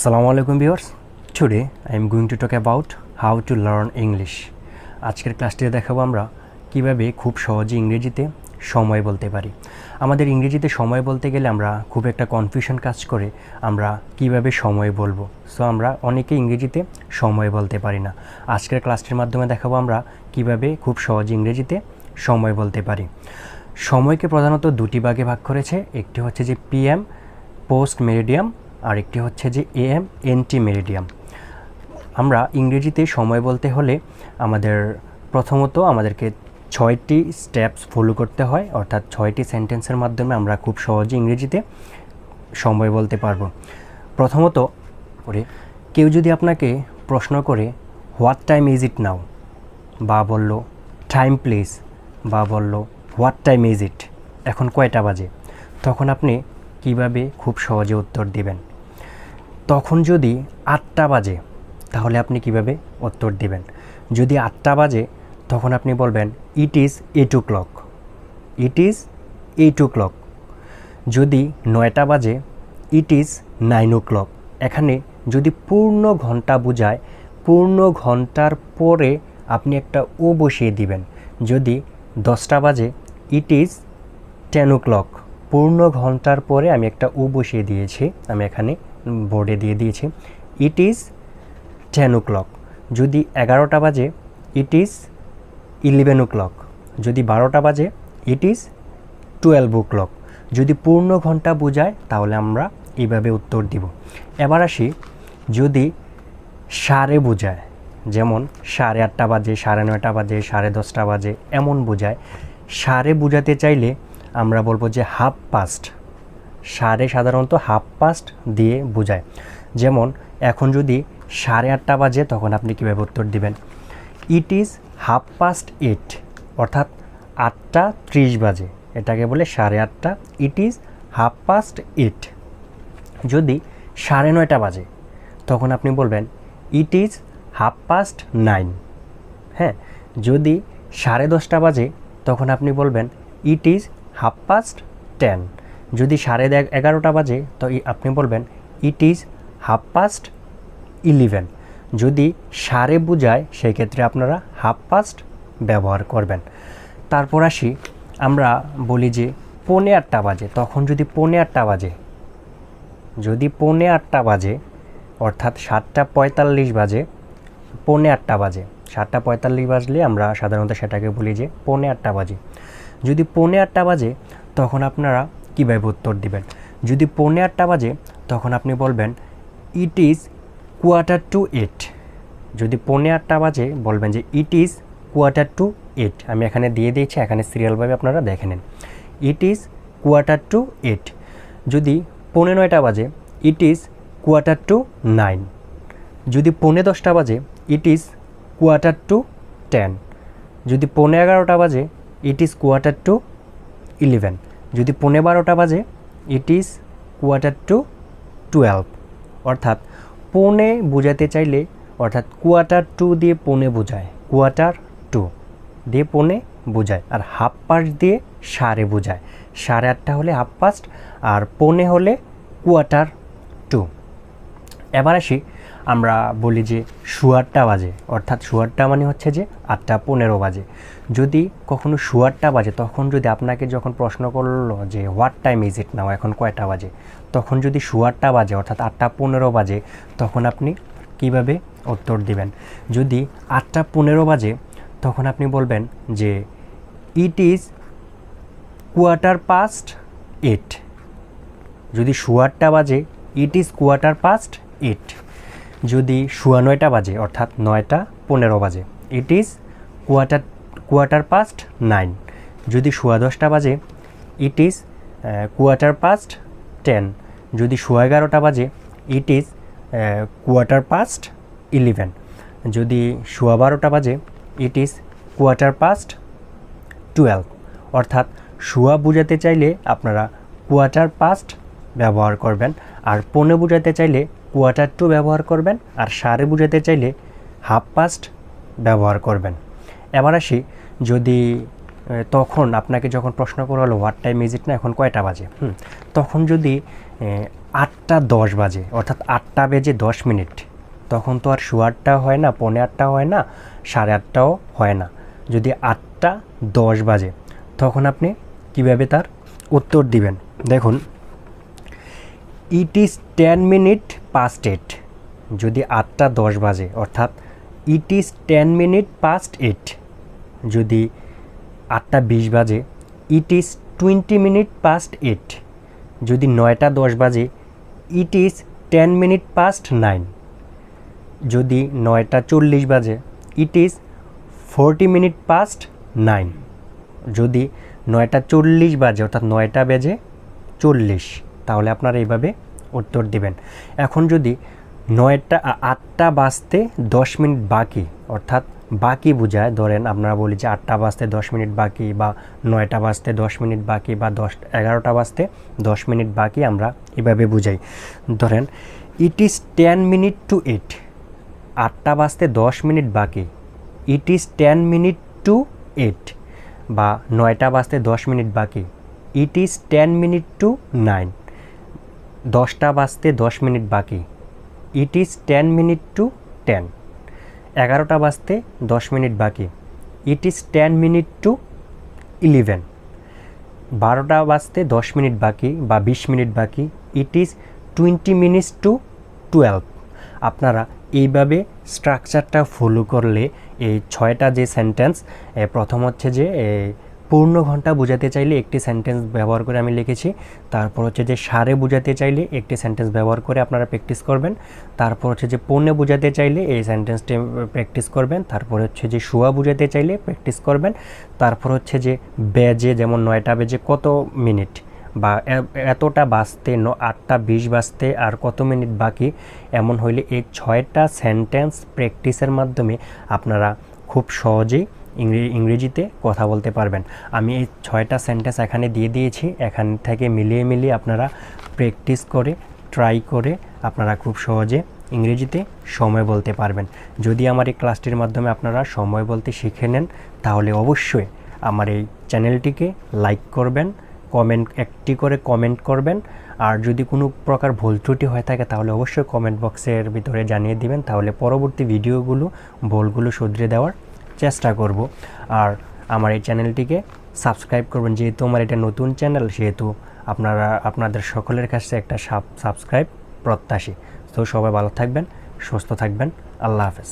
Assalamu alaikum viewers. Today I am going to talk about how to learn English. আজকের ক্লাসটিতে দেখাবো আমরা কিভাবে খুব সহজে ইংরেজিতে সময় বলতে পারি। আমাদের ইংরেজিতে সময় বলতে গেলে আমরা খুব একটা কনফিউশন কাজ করে আমরা কিভাবে সময় বলবো। সো আমরা অনেকে ইংরেজিতে সময় বলতে পারি না। আজকের ক্লাসটির মাধ্যমে দেখাবো আমরা কিভাবে খুব সহজে ইংরেজিতে সময় বলতে পারি। সময়কে প্রধানত দুটি ভাগে ভাগ করেছে। একটি হচ্ছে যে পিএম পোস্ট মেরিডিয়াম, আর একটি হচ্ছে যে এএম এন্টি মেরিডিয়াম। আমরা ইংরেজিতে সময় বলতে হলে প্রথমত আমাদেরকে 6টি স্টেপস ফলো করতে হয়, অর্থাৎ 6টি সেন্টেন্সের মাধ্যমে আমরা খুব সহজে ইংরেজিতে সময় বলতে পারবো। প্রথমত কেউ যদি আপনাকে প্রশ্ন করে হোয়াট টাইম ইজ ইট নাও, বা বলল টাইম প্লিজ, বা বলল হোয়াট টাইম ইজ ইট, এখন কয়টা বাজে, তখন আপনি কিভাবে খুব সহজে উত্তর দিবেন। তখন যদি 8টা বাজে তাহলে আপনি কিভাবে উত্তর দিবেন। যদি 8টা বাজে তখন আপনি বলবেন it is 8 o'clock, it is 8 o'clock। যদি 9টা বাজে ইট ইজ 9 o'clock। এখানে যদি পূর্ণ ঘন্টা বোঝায়, পূর্ণ ঘন্টার পরে আপনি একটা ও বসিয়ে দিবেন। যদি 10টা বাজে ইট ইজ 10 o'clock। পূর্ণ ঘন্টার পরে আমি একটা ও বসিয়ে দিয়েছি, আমি এখানে বোর্ডে দিয়ে দিয়েছি, ইট ইজ 10 o'clock। যদি 11টা বাজে ইট ইজ 11 o'clock। যদি 12টা বাজে ইট ইজ 12 o'clock। যদি পূর্ণ ঘন্টা বোঝায় তাহলে আমরা এইভাবে উত্তর দিব। এবার আসি যদি সাড়ে বোঝায়, যেমন 8:30 বাজে, 9:30 বাজে, 10:30 বাজে এমন বোঝায়। সাড়ে বোঝাতে চাইলে আমরা বলবো যে হাফ পাস্ট। সাড়ে সাধারণত হাফ পাস্ট দিয়ে বোঝায়। যেমন এখন যদি 8:30 বাজে তখন আপনি কীভাবে উত্তর দিবেন, ইট ইজ 8:30, অর্থাৎ 8:30 বাজে, এটাকে বলে 8:30, ইট ইজ 8:30। যদি 9:30 বাজে তখন আপনি বলবেন ইট ইজ 9:30। হ্যাঁ, যদি 10:30 বাজে তখন আপনি বলবেন ইট ইজ 10:30। যদি 11:30 বাজে তো আপনি বলবেন ইট ইজ 11:30। যদি সাড়ে বোঝায় সেই ক্ষেত্রে আপনারা 1/2 ব্যবহার করবেন। তারপর আসি, আমরা বলি যে 8:45 বাজে, তখন যদি 8:45 বাজে, যদি 8:45 বাজে অর্থাৎ 7:45 বাজে, 8:45 বাজে, 7:45 বাজলে আমরা সাধারণত সেটাকে বলি যে 8:45 বাজে। যদি 8:45 বাজে তখন আপনারা কীভাবে উত্তর দিবেন। যদি 8:45 বাজে তখন আপনি বলবেন ইট ইজ 7:45। যদি 8:45 বাজে বলবেন যে ইট ইজ 7:45। আমি এখানে দিয়ে দিয়েছি, এখানে সিরিয়ালভাবে আপনারা দেখে নেন, ইট ইজ 7:45। যদি 9:15 বাজে ইট ইজ 9:15। যদি 10:15 বাজে ইট ইজ 10:15। যদি 11:15 বাজে ইট ইজ 11:15। যদি 12:15 বাজে ইট ইজ 12:15। অর্থাৎ পৌনে বোঝাতে চাইলে, অর্থাৎ 1/4 দিয়ে পৌনে বোঝায়, 1/4 দিয়ে পৌনে বোঝায়, আর হাফ পাস্ট দিয়ে সাড়ে বোঝায়। 8:30 হলে হাফ পাস্ট, আর পৌনে হলে 1/4। এবার আসি, আমরা বলি যে 8:15 বাজে, অর্থাৎ 8:15 মানে হচ্ছে যে 8:15 বাজে। যদি কখনো 8:15 বাজে তখন যদি আপনাকে যখন প্রশ্ন করলো যে হোয়াট টাইম ইজ ইট নাও, এখন কয়টা বাজে, তখন যদি 8:15 বাজে অর্থাৎ 8:15 বাজে তখন আপনি কিভাবে উত্তর দিবেন। যদি 8:15 বাজে তখন আপনি বলবেন যে ইট ইজ 8:15। যদি 8:15 বাজে ইট ইজ 8:15। যদি 9:15 বাজে অর্থাৎ 9:15 বাজে ইট ইজ 9:15। যদি 10:15 বাজে ইট ইজ 10:15। যদি 11:30 বাজে ইট ইজ 11:15। যদি 12:15 বাজে ইট ইজ 12:15। অর্থাৎ শোয়া বোঝাতে চাইলে আপনারা 1/4 ব্যবহার করবেন, আর পৌনে বোঝাতে চাইলে 1/4 ব্যবহার করবেন, আর সাড়ে বোঝাতে চাইলে হাফ পাস্ট ব্যবহার করবেন। এবার আসি, যদি তখন আপনাকে যখন প্রশ্ন করা হলো হোয়াট টাইম ইজ ইট না, এখন কয়টা বাজে, তখন যদি 8:10 বাজে অর্থাৎ 8টা বেজে 10 মিনিট, তখন তো আর 8:15 হয় না, 8:45 হয় না, 8:30ও হয় না। যদি 8:10 বাজে তখন আপনি কিভাবে তার উত্তর দিবেন? দেখুন, ইট ইজ 10 মিনিট পাস্ট 8। যদি 8:10 বাজে অর্থাৎ ইট ইজ 10 মিনিট পাস্ট 8। যদি 8:20 বাজে ইট ইজ 20 মিনিট পাস্ট 8। যদি 9:10 বাজে ইট ইজ 10 মিনিট পাস্ট 9। যদি 9:40 বাজে ইট ইজ 40 মিনিট পাস্ট 9। যদি 9:40 বাজে অর্থাৎ 9টা বেজে 40, তাহলে আপনারা এইভাবে উত্তর দিবেন। এখন যদি 8টা বাজতে 10 মিনিট বাকি, অর্থাৎ বাকি বোঝায়, ধরেন আপনারা বলি যে 8টা বাজতে 10 মিনিট বাকি, বা 9টা বাজতে 10 মিনিট বাকি, বা 11টা বাজতে 10 মিনিট বাকি, আমরা এভাবে বুঝাই। ধরেন ইট ইজ 10 মিনিট টু 8। 8টা বাজতে 10 মিনিট বাকি, ইট ইজ 10 মিনিট টু 8। বা 9টা বাজতে 10 মিনিট বাকি, ইট ইজ 10 মিনিট টু 9। 10টা বাজতে 10 মিনিট বাকি, ইট ইজ 10 মিনিট টু 10। 11টা বাজতে 10 মিনিট বাকি, ইট ইজ 10 মিনিট টু 11। 12টা বাজতে 10 মিনিট বাকি বা 20 মিনিট বাকি, ইট ইজ 20 মিনিটস টু 12। আপনারা এইভাবে স্ট্রাকচারটা ফলো করলে এই 6টা যে সেন্টেন্স, প্রথম হচ্ছে যে পূর্ণ ঘন্টা বোঝাতে চাইলে একটি সেন্টেন্স ব্যবহার করে আমি লিখেছি। তারপর হচ্ছে যে সাড়ে বোঝাতে চাইলে একটি সেন্টেন্স ব্যবহার করে আপনারা প্র্যাকটিস করবেন। তারপর হচ্ছে যে পৌনে বোঝাতে চাইলে এই সেন্টেন্সটি প্র্যাকটিস করবেন। তারপর হচ্ছে যে শোয়া বোঝাতে চাইলে প্র্যাকটিস করবেন। তারপর হচ্ছে যে বেজে, যেমন 9টা বেজে কত মিনিট, বা এতটা বাজতে 8:20 বাজতে আর কত মিনিট বাকি, এমন হইলে এই 6টা সেন্টেন্স প্র্যাকটিসের মাধ্যমে আপনারা খুব সহজেই ইংরেজিতে কথা বলতে পারবেন। আমি এই 6টা সেন্টেন্স এখানে দিয়ে দিয়েছি, এখান থেকে মিলিয়ে আপনারা প্র্যাকটিস করে ট্রাই করে আপনারা খুব সহজে ইংরেজিতে সময় বলতে পারবেন। যদি আমার এই ক্লাসটির মাধ্যমে আপনারা সময় বলতে শিখে নেন, তাহলে অবশ্যই আমার এই চ্যানেলটিকে লাইক করবেন, একটি করে কমেন্ট করবেন। আর যদি কোনো প্রকার ভুল ত্রুটি হয়ে থাকে তাহলে অবশ্যই কমেন্ট বক্সের ভিতরে জানিয়ে দিবেন, তাহলে পরবর্তী ভিডিওগুলো ভুলগুলো শুধরে দেওয়ার চেষ্টা করব। আর আমার এই চ্যানেলটিকে সাবস্ক্রাইব করবেন, যেহেতু আমার এটা নতুন চ্যানেল, সেহেতু আপনাদের সকলের কাছে একটা সাবস্ক্রাইব প্রত্যাশী। তো সবাই ভালো থাকবেন, সুস্থ থাকবেন, আল্লাহ হাফেজ।